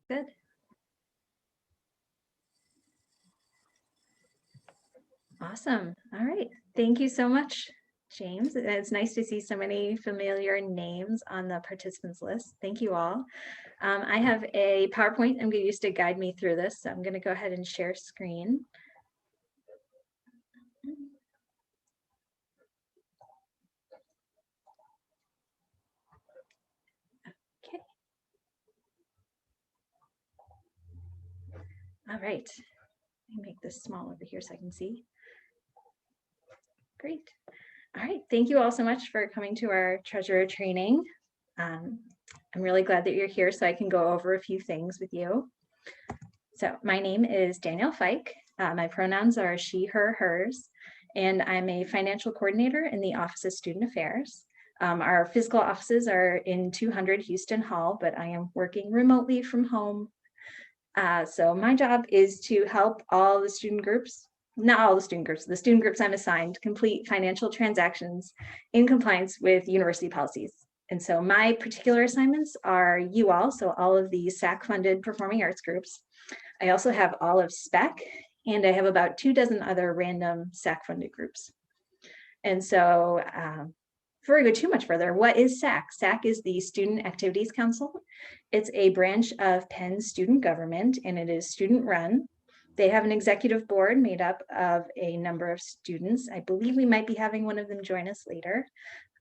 Good. Awesome. All right. Thank you so much, James. It's nice to see so many familiar names on the participants list. Thank you all. I have a PowerPoint I'm going to use to guide me through this. So I'm going to go ahead and share screen. Okay. All right. Let me make this small over here so I can see. Great. All right. Thank you all so much for coming to our treasurer training. I'm really glad that you're here so I can go over a few things with you. So my name is Danielle Fike. My pronouns are she, her, hers, and I'm a financial coordinator in the Office of Student Affairs. Our physical offices are in 200 Houston Hall, but I am working remotely from home. So my job is to help all the student groups, not all the student groups I'm assigned, complete financial transactions in compliance with university policies. And so my particular assignments are you all, so all of the SAC funded performing arts groups. I also have all of SPEC, and I have about 24 other random SAC funded groups. And so before we go too much further, what is SAC? SAC is the Student Activities Council. It's a branch of Penn student government, and it is student run. They have an executive board made up of a number of students. I believe we might be having one of them join us later.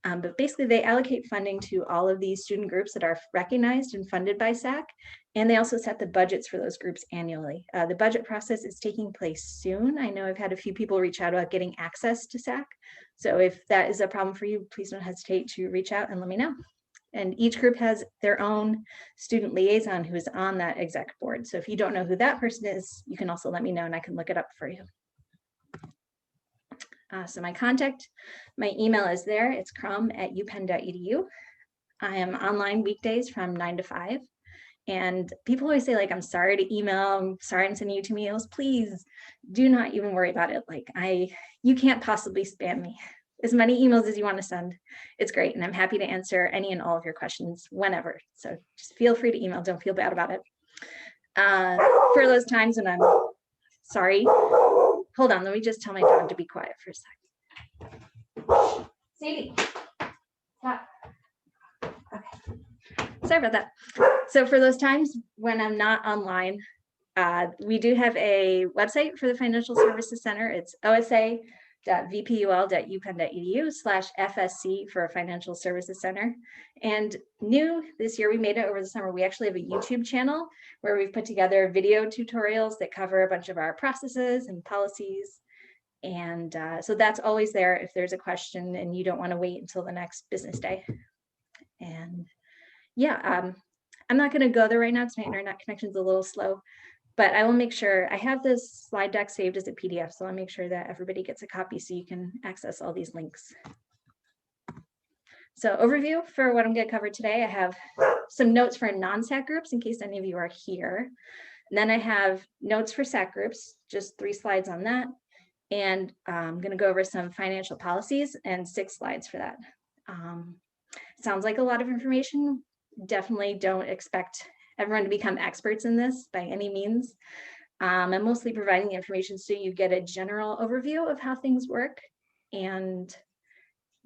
But basically they allocate funding to all of these student groups that are recognized and funded by SAC, and they also set the budgets for those groups annually. The budget process is taking place soon. I know I've had a few people reach out about getting access to SAC. So if that is a problem for you, please don't hesitate to reach out and let me know. And each group has their own student liaison who is on that exec board. So if you don't know who that person is, you can also let me know and I can look it up for you. So my email is there. It's crum@upenn.edu. I am online weekdays from 9 to 5. And people always say, like, I'm sorry to email, I'm sorry I'm sending you 2 emails. Please do not even worry about it. Like, you can't possibly spam me. As many emails as you want to send, it's great. And I'm happy to answer any and all of your questions whenever. So just feel free to email, don't feel bad about it. For those times when I'm sorry, hold on, let me just tell my dog to be quiet for a second. Sadie, stop. Okay. Sorry about that. So for those times when I'm not online, we do have a website for the Financial Services Center. It's osa.vpul.upenn.edu/FSC for a Financial Services Center. And new this year, we made it over the summer. We actually have a YouTube channel where we've put together video tutorials that cover a bunch of our processes and policies. And so that's always there if there's a question and you don't want to wait until the next business day. And yeah, I'm not going to go there right now because my internet connection is a little slow, but I will make sure I have this slide deck saved as a PDF. So I'll make sure that everybody gets a copy so you can access all these links. So overview for what I'm going to cover today. I have some notes for non-SAC groups in case any of you are here. And then I have notes for SAC groups, just 3 slides on that. And I'm going to go over some financial policies and 6 slides for that. Sounds like a lot of information. Definitely don't expect everyone to become experts in this by any means. I'm mostly providing the information so you get a general overview of how things work, and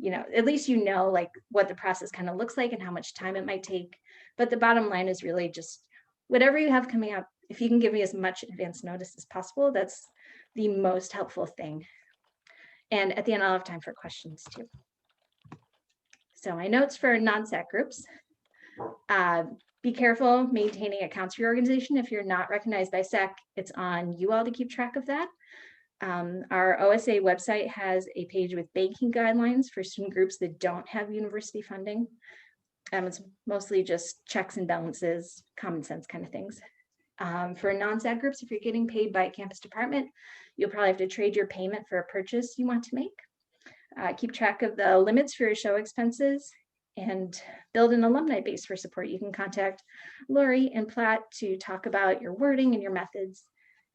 at least like what the process kind of looks like and how much time it might take. But the bottom line is really just whatever you have coming up, if you can give me as much advance notice as possible, that's the most helpful thing. And at the end, I'll have time for questions too. So my notes for non-SAC groups. Be careful maintaining accounts for your organization. If you're not recognized by SAC, it's on you all to keep track of that. Our OSA website has a page with banking guidelines for student groups that don't have university funding. It's mostly just checks and balances, common sense kind of things. For non-SAC groups, if you're getting paid by a campus department, you'll probably have to trade your payment for a purchase you want to make. Keep track of the limits for your show expenses and build an alumni base for support. You can contact Lori and Platt to talk about your wording and your methods.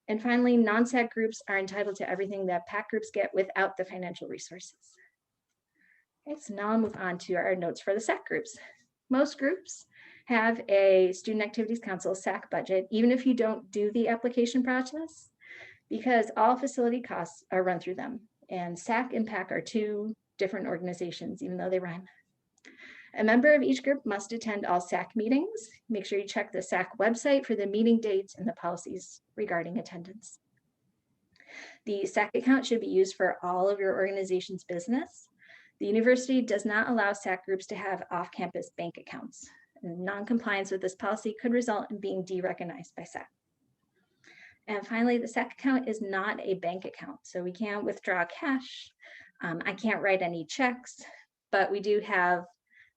And finally, non-SAC groups are entitled to everything that PAC groups get without the financial resources. Okay, so now I'll move on to our notes for the SAC groups. Most groups have a Student Activities Council SAC budget, even if you don't do the application process, because all facility costs are run through them. And SAC and PAC are two different organizations, even though they rhyme. A member of each group must attend all SAC meetings. Make sure you check the SAC website for the meeting dates and the policies regarding attendance. The SAC account should be used for all of your organization's business. The university does not allow SAC groups to have off-campus bank accounts. Non-compliance with this policy could result in being derecognized by SAC. And finally, the SAC account is not a bank account, so we can't withdraw cash. I can't write any checks, but we do have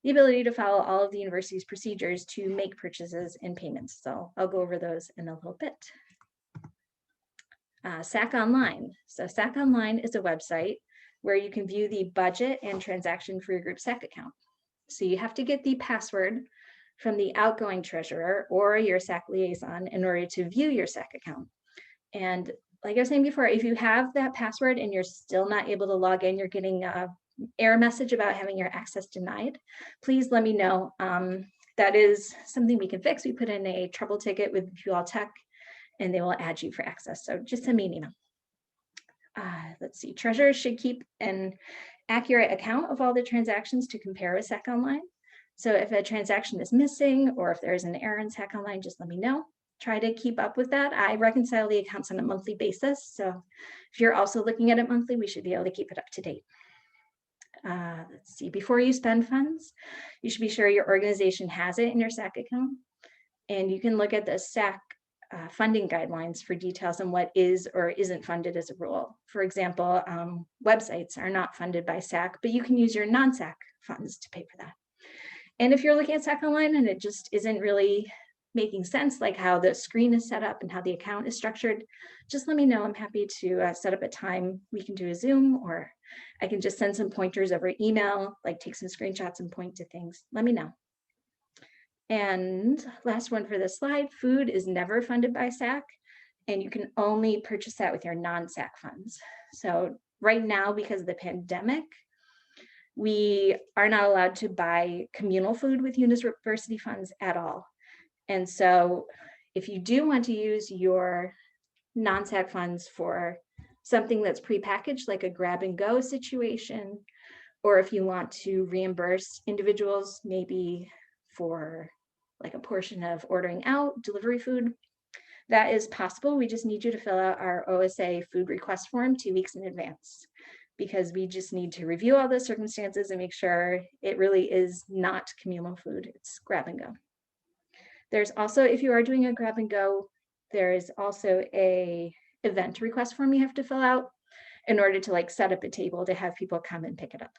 the ability to follow all of the university's procedures to make purchases and payments. So I'll go over those in a little bit. SAC Online. So SAC Online is a website where you can view the budget and transaction for your group SAC account. So you have to get the password from the outgoing treasurer or your SAC liaison in order to view your SAC account. And like I was saying before, if you have that password and you're still not able to log in, you're getting an error message about having your access denied, please let me know. That is something we can fix. We put in a trouble ticket with QL Tech and they will add you for access. So just send me an email. Let's see, treasurers should keep an accurate account of all the transactions to compare with SAC Online. So if a transaction is missing or if there's an error in SAC Online, just let me know. Try to keep up with that. I reconcile the accounts on a monthly basis. So if you're also looking at it monthly, we should be able to keep it up to date. Let's see, before you spend funds, you should be sure your organization has it in your SAC account. And you can look at the SAC funding guidelines for details on what is or isn't funded as a rule. For example, websites are not funded by SAC, but you can use your non-SAC funds to pay for that. And if you're looking at SAC Online and it just isn't really making sense, like how the screen is set up and how the account is structured, just let me know. I'm happy to set up a time. We can do a Zoom, or I can just send some pointers over email, like take some screenshots and point to things. Let me know. And last one for this slide, food is never funded by SAC, and you can only purchase that with your non-SAC funds. So right now, because of the pandemic, we are not allowed to buy communal food with university funds at all. And so if you do want to use your non-SAC funds for something that's prepackaged, like a grab and go situation, or if you want to reimburse individuals, maybe for like a portion of ordering out, delivery food, that is possible. We just need you to fill out our OSA food request form 2 weeks in advance, because we just need to review all the circumstances and make sure it really is not communal food, it's grab and go. There's also, if you are doing a grab and go, there is also a event request form you have to fill out in order to like set up a table to have people come and pick it up.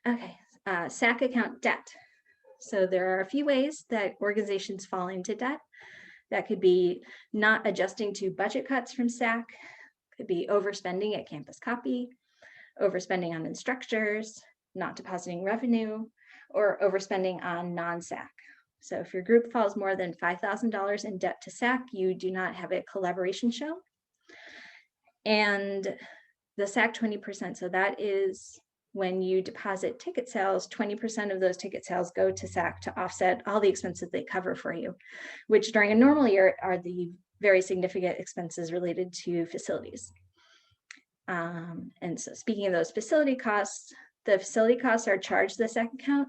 Okay, SAC account debt. So there are a few ways that organizations fall into debt. That could be not adjusting to budget cuts from SAC, could be overspending at campus copy, overspending on instructors, not depositing revenue, or overspending on non-SAC. So if your group falls more than $5,000 in debt to SAC, you do not have a collaboration show. And the SAC 20%, so that is when you deposit ticket sales, 20% of those ticket sales go to SAC to offset all the expenses they cover for you, which during a normal year are the very significant expenses related to facilities. And so speaking of those facility costs, the facility costs are charged to the SAC account.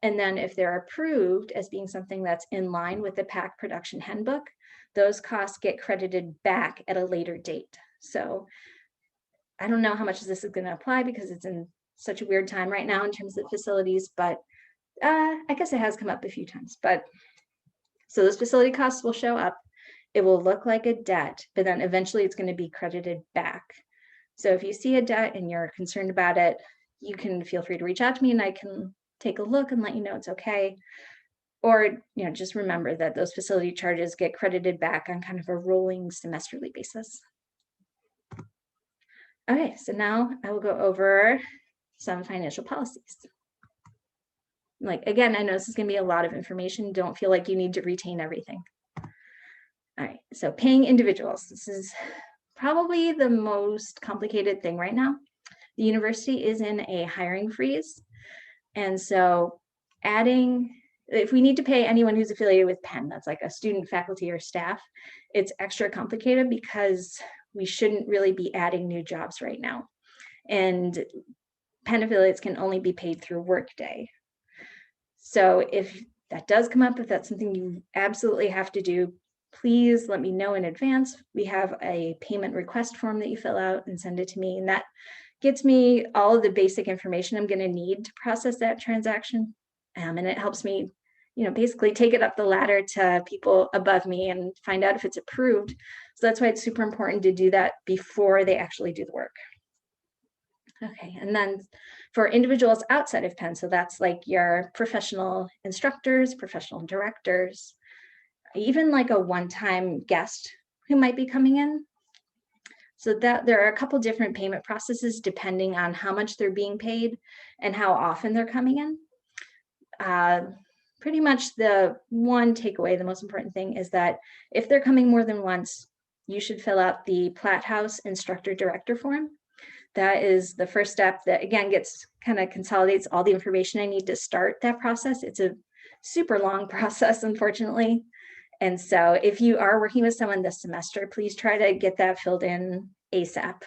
And then if they're approved as being something that's in line with the PAC production handbook, those costs get credited back at a later date. So I don't know how much this is going to apply because it's in such a weird time right now in terms of facilities, but I guess it has come up a few times. But so those facility costs will show up. It will look like a debt, but then eventually it's going to be credited back. So if you see a debt and you're concerned about it, you can feel free to reach out to me and I can take a look and let you know it's okay. Or, you know, just remember that those facility charges get credited back on kind of a rolling semesterly basis. Okay, so now I will go over some financial policies. Like, again, I know this is going to be a lot of information. Don't feel like you need to retain everything. All right, so paying individuals. This is probably the most complicated thing right now. The university is in a hiring freeze. And so if we need to pay anyone who's affiliated with Penn, that's like a student, faculty, or staff, it's extra complicated because we shouldn't really be adding new jobs right now. And Penn affiliates can only be paid through Workday. So if that does come up, if that's something you absolutely have to do, please let me know in advance. We have a payment request form that you fill out and send it to me. And that gets me all of the basic information I'm going to need to process that transaction. And it helps me, basically take it up the ladder to people above me and find out if it's approved. So that's why it's super important to do that before they actually do the work. Okay, and then for individuals outside of Penn, so that's like your professional instructors, professional directors, even like a one-time guest who might be coming in. So that there are a couple different payment processes depending on how much they're being paid and how often they're coming in. Pretty much the one takeaway, the most important thing is that if they're coming more than once, you should fill out the Platt House Instructor Director form. That is the first step that, again, consolidates all the information I need to start that process. It's a super long process, unfortunately. And so if you are working with someone this semester, please try to get that filled in ASAP.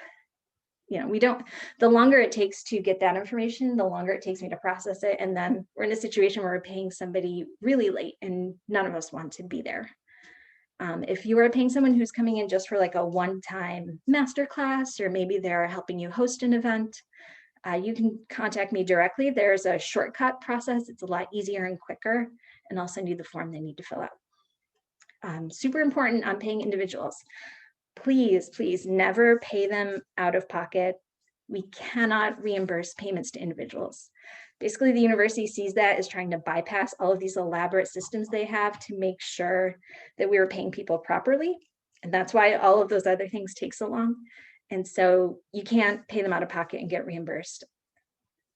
The longer it takes to get that information, the longer it takes me to process it. And then we're in a situation where we're paying somebody really late and none of us want to be there. If you are paying someone who's coming in just for like a one-time masterclass, or maybe they're helping you host an event, you can contact me directly. There's a shortcut process. It's a lot easier and quicker, and I'll send you the form they need to fill out. Super important on paying individuals. Please, please never pay them out of pocket. We cannot reimburse payments to individuals. Basically, the university sees that as trying to bypass all of these elaborate systems they have to make sure that we are paying people properly. And that's why all of those other things take so long. And so you can't pay them out of pocket and get reimbursed.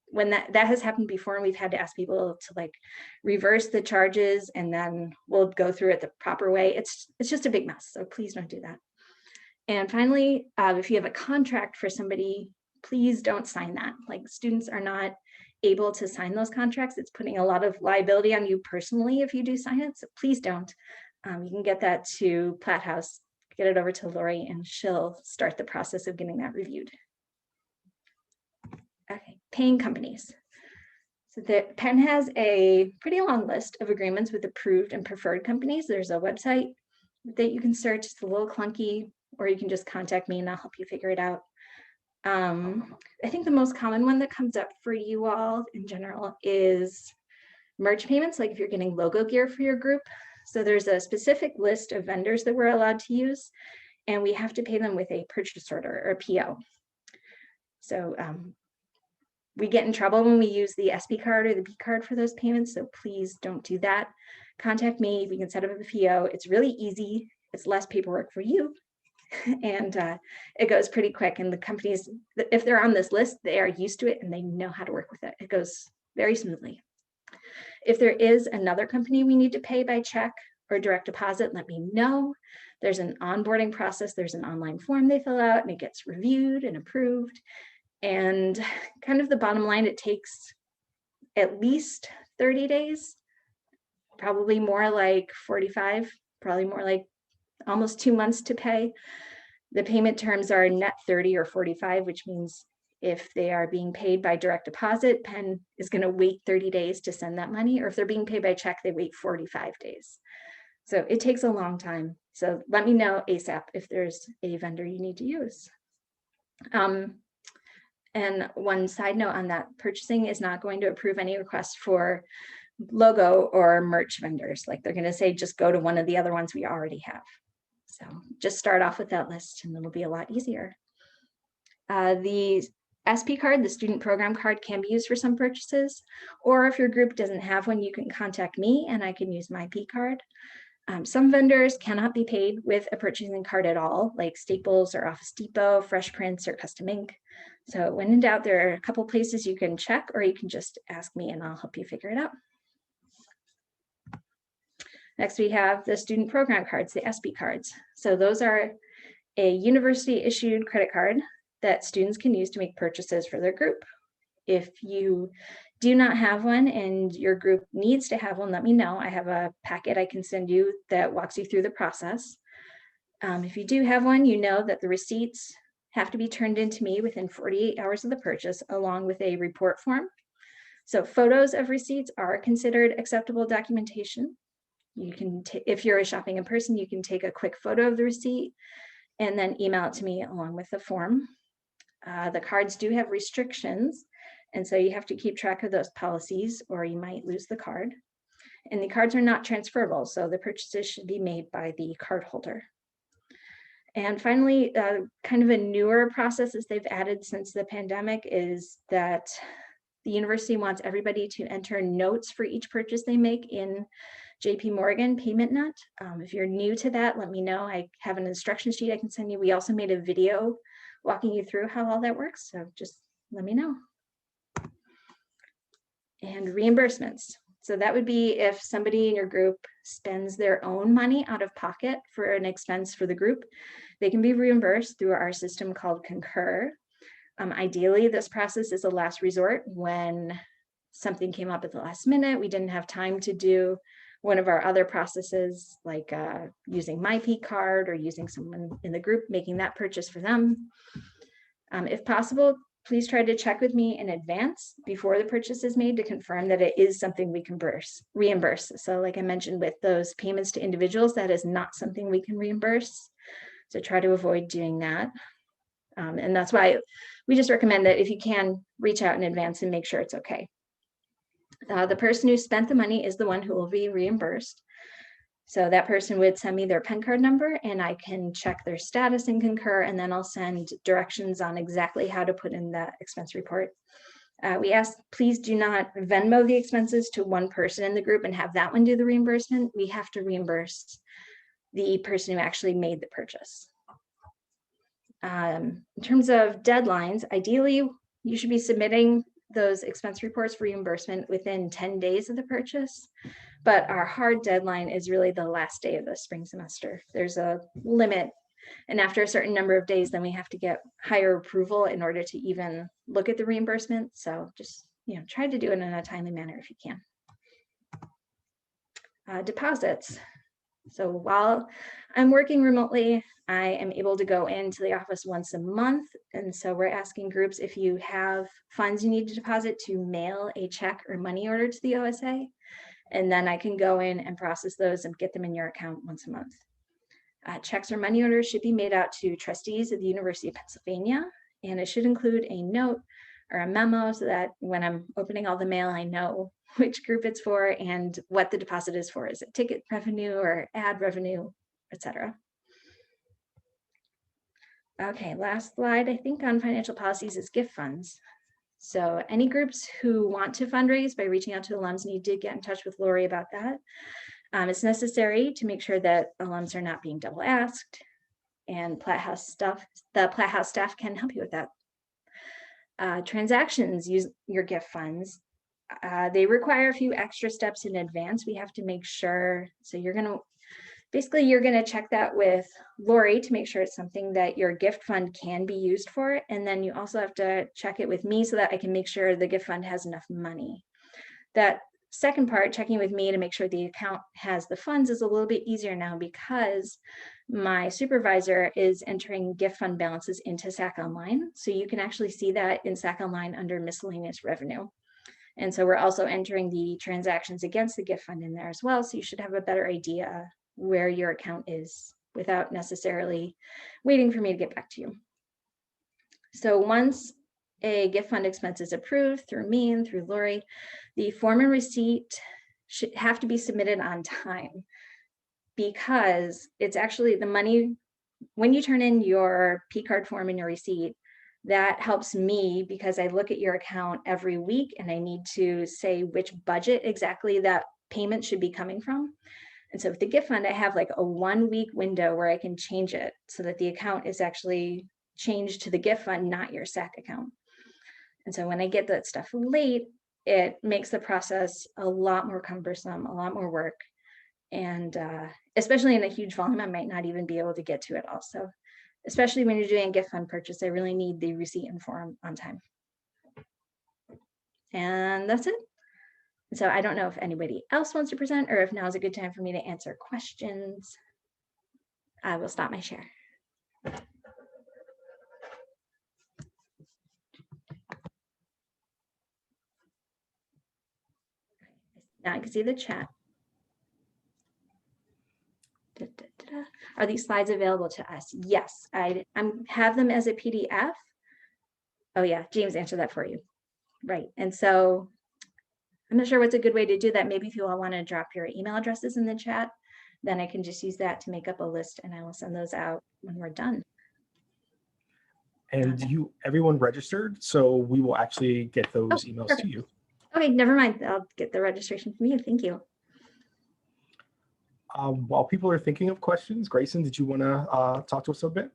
When that has happened before, and we've had to ask people to like reverse the charges, and then we'll go through it the proper way. It's just a big mess. So please don't do that. And finally, if you have a contract for somebody, please don't sign that. Like, students are not able to sign those contracts. It's putting a lot of liability on you personally if you do sign it. So please don't. You can get that to Platt House, get it over to Lori, and she'll start the process of getting that reviewed. Okay, paying companies. So Penn has a pretty long list of agreements with approved and preferred companies. There's a website that you can search. It's a little clunky, or you can just contact me and I'll help you figure it out. I think the most common one that comes up for you all in general is merch payments, like if you're getting logo gear for your group. So there's a specific list of vendors that we're allowed to use, and we have to pay them with a purchase order or PO. So we get in trouble when we use the SP card or the B card for those payments, so please don't do that. Contact me, we can set up a PO. It's really easy, it's less paperwork for you, and it goes pretty quick. And the companies, if they're on this list, they are used to it and they know how to work with it. It goes very smoothly. If there is another company we need to pay by check or direct deposit, let me know. There's an onboarding process. There's an online form they fill out, and it gets reviewed and approved. And kind of the bottom line, it takes at least 30 days, probably more like 45, probably more like almost 2 months to pay. The payment terms are net 30 or 45, which means if they are being paid by direct deposit, Penn is going to wait 30 days to send that money, or if they're being paid by check, they wait 45 days. So it takes a long time. So let me know ASAP if there's a vendor you need to use. And one side note on that, purchasing is not going to approve any requests for logo or merch vendors. Like, they're going to say, just go to one of the other ones we already have. So just start off with that list and it'll be a lot easier. The SP card, the student program card, can be used for some purchases, or if your group doesn't have one, you can contact me and I can use my P card. Some vendors cannot be paid with a purchasing card at all, like Staples or Office Depot, Fresh Prints, or Custom Ink. So when in doubt, there are a couple places you can check, or you can just ask me and I'll help you figure it out. Next, we have the student program cards, the SP cards. So those are a university issued credit card that students can use to make purchases for their group. If you do not have one and your group needs to have one, let me know. I have a packet I can send you that walks you through the process. If you do have one, you know that the receipts have to be turned in to me within 48 hours of the purchase, along with a report form. So photos of receipts are considered acceptable documentation. You can, if you're shopping in person, you can take a quick photo of the receipt and then email it to me along with the form. The cards do have restrictions, and so you have to keep track of those policies or you might lose the card. And the cards are not transferable, so the purchases should be made by the card holder. And finally, kind of a newer process as they've added since the pandemic is that the university wants everybody to enter notes for each purchase they make in JP Morgan Payment Net. If you're new to that, let me know. I have an instruction sheet I can send you. We also made a video walking you through how all that works, so just let me know. And reimbursements. So that would be if somebody in your group spends their own money out of pocket for an expense for the group, they can be reimbursed through our system called Concur. Ideally, this process is a last resort when something came up at the last minute. We didn't have time to do one of our other processes, like using my P card or using someone in the group, making that purchase for them. If possible, please try to check with me in advance before the purchase is made to confirm that it is something we can reimburse. So like I mentioned with those payments to individuals, that is not something we can reimburse. So try to avoid doing that. And that's why we just recommend that if you can, reach out in advance and make sure it's okay. The person who spent the money is the one who will be reimbursed. So that person would send me their PEN card number and I can check their status in Concur, and then I'll send directions on exactly how to put in that expense report. We ask, please do not Venmo the expenses to one person in the group and have that one do the reimbursement. We have to reimburse the person who actually made the purchase. In terms of deadlines, ideally, you should be submitting those expense reports for reimbursement within 10 days of the purchase, but our hard deadline is really the last day of the spring semester. There's a limit, and after a certain number of days, then we have to get higher approval in order to even look at the reimbursement. So just, try to do it in a timely manner if you can. Deposits. So while I'm working remotely, I am able to go into the office once a month. And so we're asking groups if you have funds you need to deposit to mail a check or money order to the OSA. And then I can go in and process those and get them in your account once a month. Checks or money orders should be made out to trustees at the University of Pennsylvania. And it should include a note or a memo so that when I'm opening all the mail, I know which group it's for and what the deposit is for. Is it ticket revenue or ad revenue, etc. Okay, last slide, I think, on financial policies is gift funds. So any groups who want to fundraise by reaching out to alums need to get in touch with Lori about that. It's necessary to make sure that alums are not being double asked, and the Platt House staff can help you with that. Transactions use your gift funds. They require a few extra steps in advance. We have to make sure, so you're gonna check that with Lori to make sure it's something that your gift fund can be used for. And then you also have to check it with me so that I can make sure the gift fund has enough money. That second part, checking with me to make sure the account has the funds, is a little bit easier now because my supervisor is entering gift fund balances into SAC Online. So you can actually see that in SAC Online under miscellaneous revenue. And so we're also entering the transactions against the gift fund in there as well. So you should have a better idea where your account is without necessarily waiting for me to get back to you. So once a gift fund expense is approved through me and through Lori, the form and receipt should have to be submitted on time, because it's actually the money, when you turn in your P card form and your receipt, that helps me because I look at your account every week and I need to say which budget exactly that payment should be coming from. And so with the gift fund, I have like a 1 week window where I can change it so that the account is actually changed to the gift fund, not your SAC account. And so when I get that stuff late, it makes the process a lot more cumbersome, a lot more work. And especially in a huge volume, I might not even be able to get to it all. So especially when you're doing a gift fund purchase, I really need the receipt and form on time. And that's it. So I don't know if anybody else wants to present or if now is a good time for me to answer questions. I will stop my share. Now I can see the chat. Are these slides available to us? Yes, I have them as a PDF. Oh yeah, James answered that for you. Right, and so I'm not sure what's a good way to do that. Maybe if you all want to drop your email addresses in the chat, then I can just use that to make up a list and I will send those out when we're done. And everyone registered, so we will actually get those emails perfect. to you. Okay, never mind. I'll get the registration from you. Thank you. While people are thinking of questions, Grayson, did you want to talk to us a bit?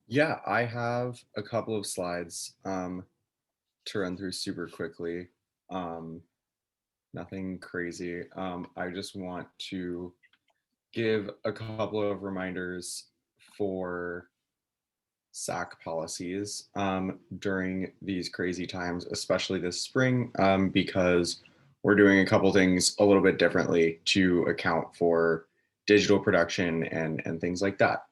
Yeah, I have a couple of slides to run through super quickly. Nothing crazy. I just want to give a couple of reminders for SAC policies during these crazy times, especially this spring, because we're doing a couple things a little bit differently to account for digital production and things like that.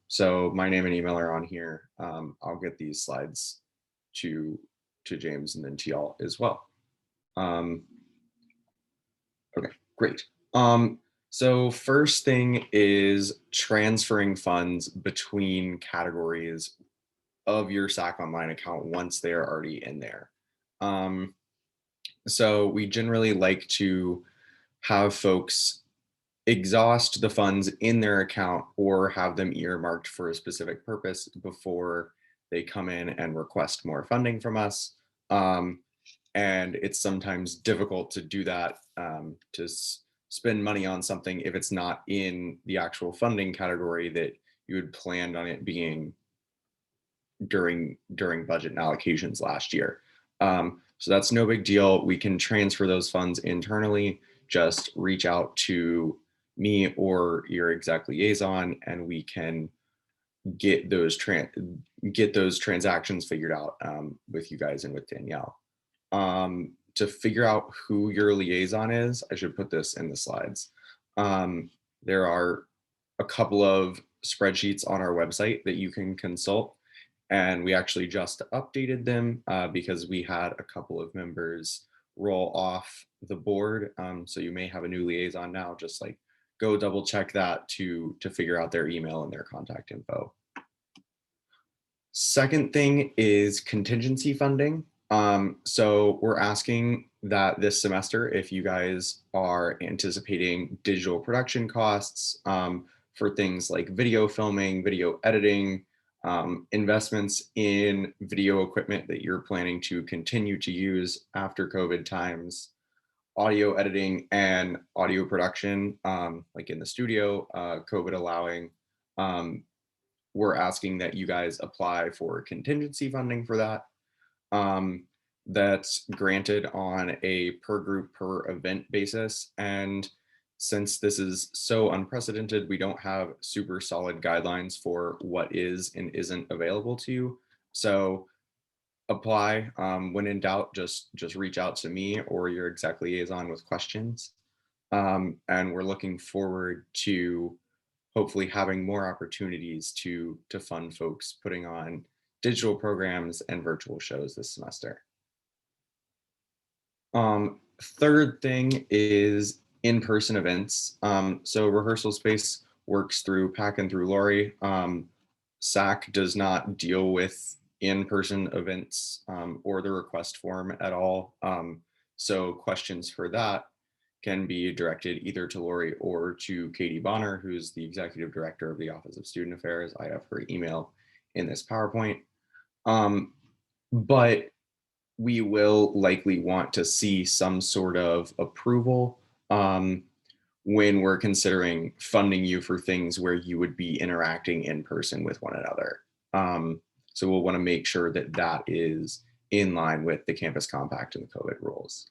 So my name and email are on here. I'll get these slides to James and then to y'all as well. Okay, great. So first thing is transferring funds between categories of your SAC Online account once they are already in there. So we generally like to have folks exhaust the funds in their account or have them earmarked for a specific purpose before they come in and request more funding from us. And it's sometimes difficult to do that, to spend money on something if it's not in the actual funding category that you had planned on it being during budget allocations last year. So that's no big deal. We can transfer those funds internally. Just reach out to me or your exec liaison, and we can get those transactions figured out with you guys and with Danielle. To figure out who your liaison is, I should put this in the slides. There are a couple of spreadsheets on our website that you can consult, and we actually just updated them because we had a couple of members roll off the board. So you may have a new liaison now. Just like go double check that to figure out their email and their contact info. Second thing is contingency funding. So we're asking that this semester, if you guys are anticipating digital production costs for things like video filming, video editing, investments in video equipment that you're planning to continue to use after COVID times, audio editing and audio production, like in the studio, COVID allowing, we're asking that you guys apply for contingency funding for that. That's granted on a per group per event basis. And since this is so unprecedented, we don't have super solid guidelines for what is and isn't available to you. So apply. When in doubt, just reach out to me or your exec liaison with questions. And we're looking forward to hopefully having more opportunities to fund folks putting on digital programs and virtual shows this semester. Third thing is in-person events. So rehearsal space works through PAC and through Lori. SAC does not deal with in-person events or the request form at all. So questions for that can be directed either to Lori or to Katie Bonner, who's the Executive Director of the Office of Student Affairs. I have her email in this PowerPoint. But we will likely want to see some sort of approval when we're considering funding you for things where you would be interacting in person with one another. So we'll want to make sure that that is in line with the campus compact and the COVID rules.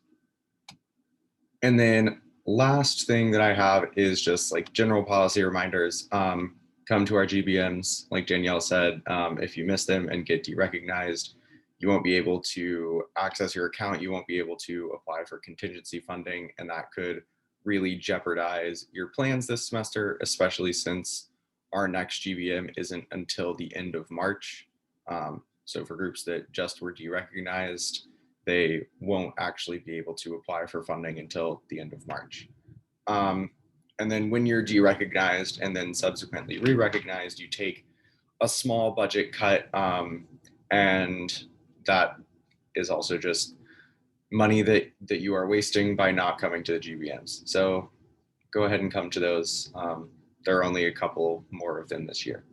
And then last thing that I have is just like general policy reminders. Come to our GBMs, like Danielle said. If you miss them and get derecognized, you won't be able to access your account, you won't be able to apply for contingency funding, and that could really jeopardize your plans this semester, especially since our next GBM isn't until the end of March. So for groups that just were derecognized, they won't actually be able to apply for funding until the end of March. And then when you're derecognized and then subsequently re-recognized, you take a small budget cut, and that is also just money that you are wasting by not coming to the GBMs. So go ahead and come to those. There are only a couple more of them this year.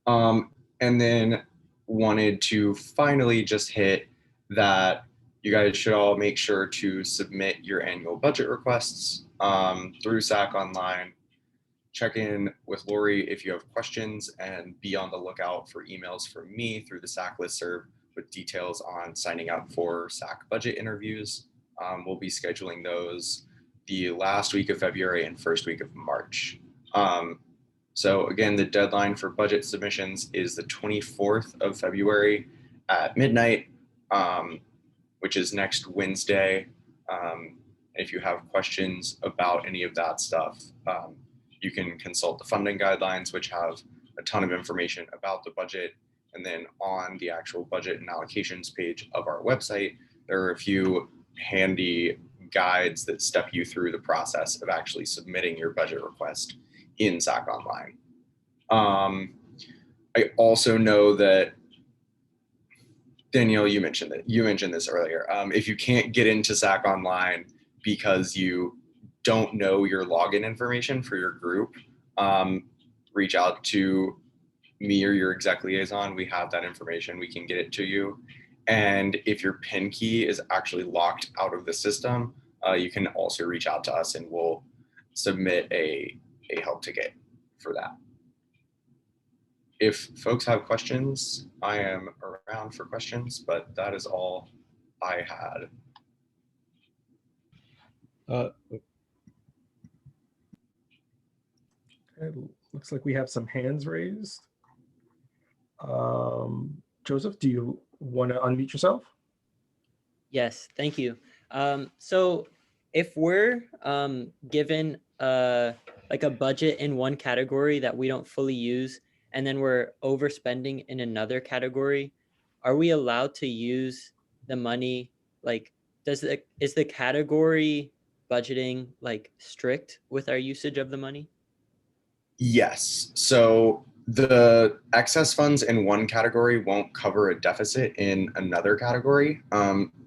And then wanted to finally just hit that you guys should all make sure to submit your annual budget requests through SAC Online. Check in with Lori if you have questions, and be on the lookout for emails from me through the SAC listserv with details on signing up for SAC budget interviews. We'll be scheduling those the last week of February and first week of March. So again, the deadline for budget submissions is the 24th of February at midnight, which is next Wednesday. If you have questions about any of that stuff, you can consult the funding guidelines, which have a ton of information about the budget. And then on the actual budget and allocations page of our website, there are a few handy guides that step you through the process of actually submitting your budget request in SAC Online. I also know that, Danielle, you mentioned this earlier. If you can't get into SAC Online because you don't know your login information for your group, reach out to me or your exec liaison. We have that information. We can get it to you. And if your PIN key is actually locked out of the system, you can also reach out to us and we'll submit a help ticket for that. If folks have questions, I am around for questions, but that is all I had. It looks like we have some hands raised. Joseph, do you want to unmute yourself? Yes, thank you. So if we're given like a budget in one category that we don't fully use, and then we're overspending in another category, are we allowed to use the money? Like, is the category budgeting like strict with our usage of the money? Yes. So the excess funds in one category won't cover a deficit in another category.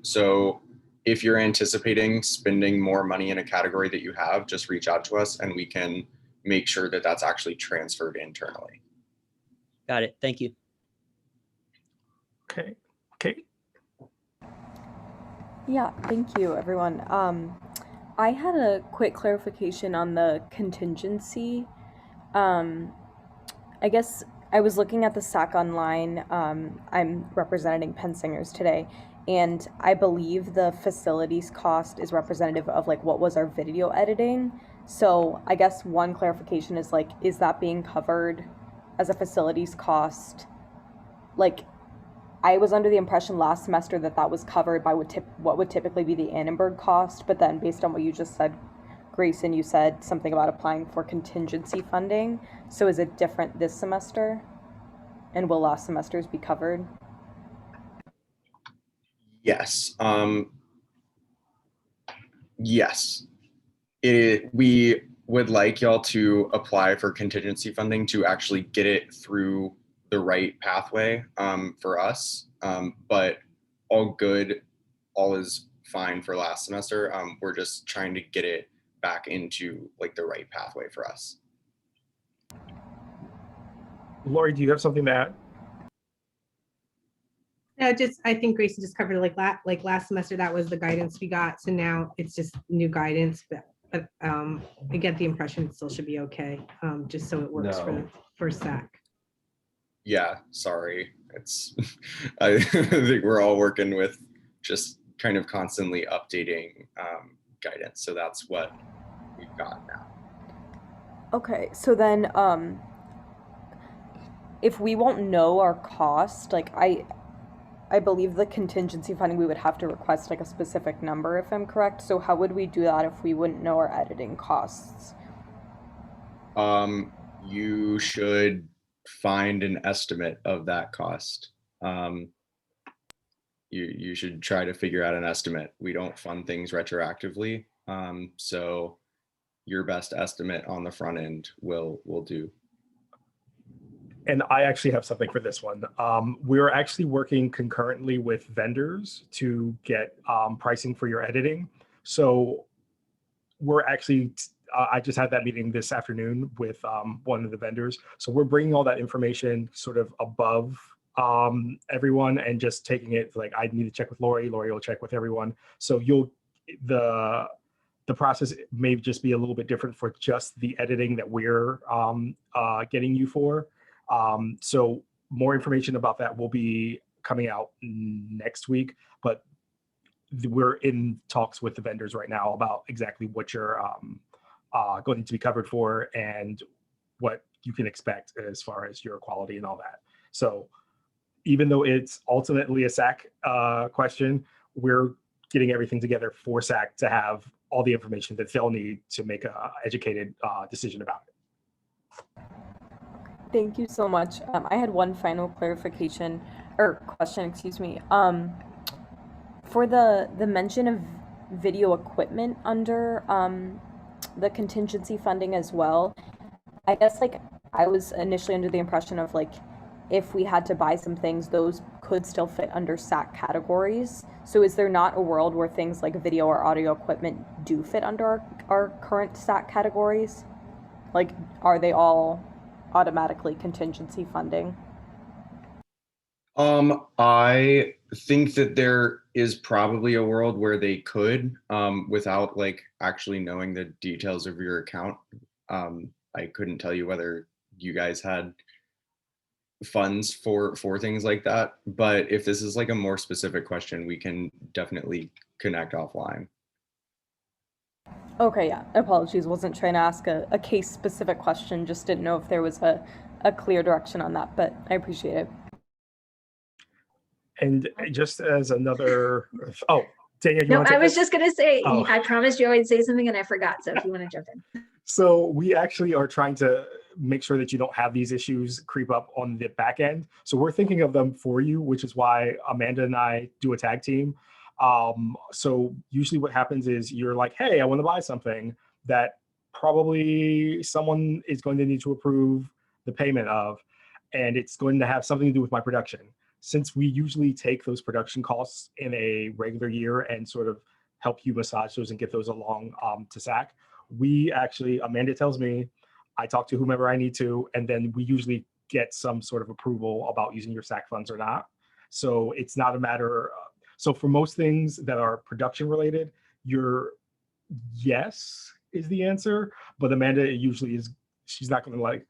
So if you're anticipating spending more money in a category that you have, just reach out to us and we can make sure that that's actually transferred internally. Got it. Thank you. Okay. Kate? Yeah, thank you, everyone. I had a quick clarification on the contingency. I guess I was looking at the SAC Online. I'm representing Penn Singers today, and I believe the facilities cost is representative of like what was our video editing. So I guess one clarification is like, is that being covered as a facilities cost? Like, I was under the impression last semester that that was covered by what would typically be the Annenberg cost, but then based on what you just said, Grayson, you said something about applying for contingency funding. So is it different this semester? And will last semesters be covered? Yes. Yes. We would like y'all to apply for contingency funding to actually get it through the right pathway for us. But all good, all is fine for last semester. We're just trying to get it back into like the right pathway for us. Lori, do you have something to add? No, just I think Grayson just covered it like last semester. That was the guidance we got. So now it's just new guidance, but I get the impression it still should be okay, just so it works for SAC. Yeah, sorry. It's I think we're all working with just kind of constantly updating guidance. So that's what we've got now. Okay, so then if we won't know our cost, like I believe the contingency funding, we would have to request like a specific number if I'm correct. So how would we do that if we wouldn't know our editing costs? You should find an estimate of that cost. You should try to figure out an estimate. We don't fund things retroactively. So your best estimate on the front end will do. And I actually have something for this one. We're actually working concurrently with vendors to get pricing for your editing. So we're actually, I just had that meeting this afternoon with one of the vendors. So we're bringing all that information sort of above everyone and just taking it like, I need to check with Lori will check with everyone. So the process may just be a little bit different for just the editing that we're getting you for. So more information about that will be coming out next week, but we're in talks with the vendors right now about exactly what you're going to be covered for and what you can expect as far as your quality and all that. So even though it's ultimately a SAC question, we're getting everything together for SAC to have all the information that they'll need to make an educated decision about it. Thank you so much. I had one final clarification or question, excuse me. For the mention of video equipment under the contingency funding as well, I guess like I was initially under the impression of like if we had to buy some things, those could still fit under SAC categories. So is there not a world where things like video or audio equipment do fit under our current SAC categories? Like, are they all automatically contingency funding? I think that there is probably a world where they could, without like actually knowing the details of your account. I couldn't tell you whether you guys had funds for things like that, but if this is like a more specific question, we can definitely connect offline. Okay, yeah, apologies, wasn't trying to ask a case specific question, just didn't know if there was a clear direction on that, but I appreciate it. And just as another, oh, Daniel, you No, want to I take was this? just gonna say, Oh. I promised you I would say something and I forgot, so if you want to jump in. So we actually are trying to make sure that you don't have these issues creep up on the back end. So we're thinking of them for you, which is why Amanda and I do a tag team. So usually what happens is you're like, hey, I want to buy something that probably someone is going to need to approve the payment of, and it's going to have something to do with my production. Since we usually take those production costs in a regular year and sort of help you massage those and get those along to SAC, we actually, Amanda tells me, I talk to whomever I need to, and then we usually get some sort of approval about using your SAC funds or not. So it's not a matter, so for most things that are production related, your yes is the answer, but Amanda usually is, she's not gonna like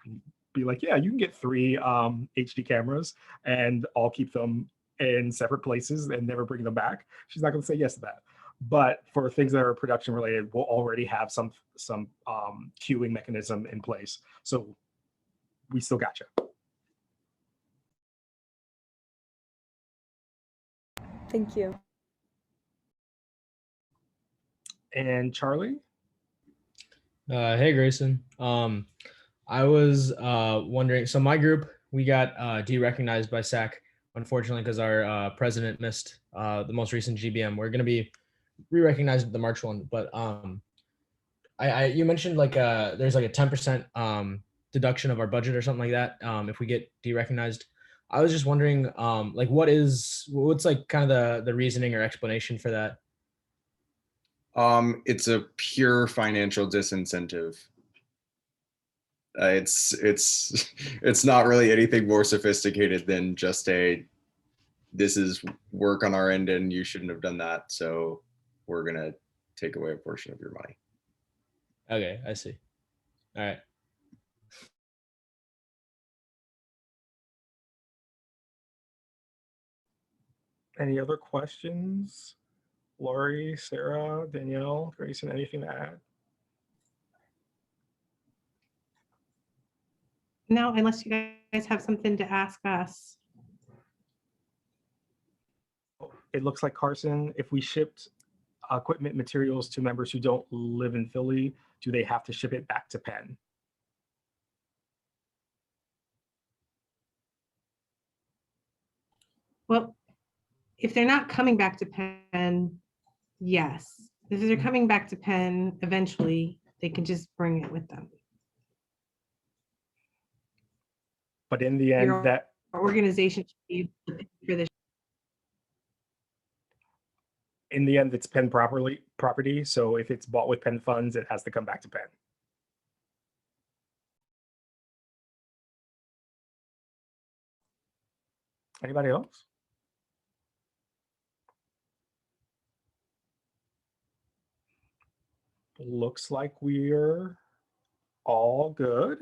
be like, yeah, you can get 3 HD cameras and I'll keep them in separate places and never bring them back. She's not gonna say yes to that. But for things that are production related, we'll already have some queuing mechanism in place. So we still got you. Thank you. And Charlie? Hey, Grayson. I was wondering, so my group, we got de-recognized by SAC, unfortunately, because our president missed the most recent GBM. We're going to be re-recognized at the March one, but you mentioned like there's like a 10% deduction of our budget or something like that if we get de-recognized. I was just wondering, like what's like kind of the reasoning or explanation for that? It's a pure financial disincentive. It's not really anything more sophisticated than just this is work on our end and you shouldn't have done that, so we're gonna take away a portion of your money. Okay, I see. All right. Any other questions? Lori, Sarah, Danielle, Grayson, anything to add? No, unless you guys have something to ask us. it looks like, Carson, if we shipped equipment materials to members who don't live in Philly, do they have to ship it back to Penn? Well, if they're not coming back to Penn, yes. If they're coming back to Penn eventually, they can just bring it with them. But in the end, Your that organization should be able to pay for this. in the end, it's Penn property. So if it's bought with Penn funds, it has to come back to Penn. Anybody else? Looks like we're all good.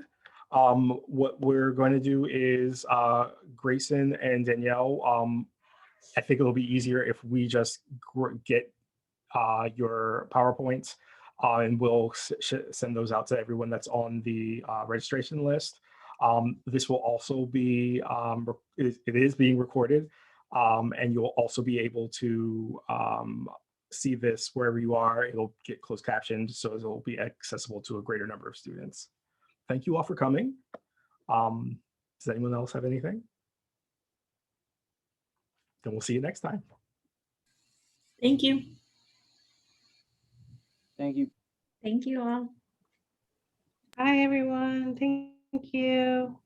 What we're going to do is Grayson and Danielle, I think it'll be easier if we just get your PowerPoints and we'll send those out to everyone that's on the registration list. This will also be, it is being recorded, and you'll also be able to see this wherever you are. It'll get closed captioned, so it'll be accessible to a greater number of students. Thank you all for coming. Does anyone else have anything? Then we'll see you next time. Thank you. Thank you. Thank you all. Hi, everyone. Thank you.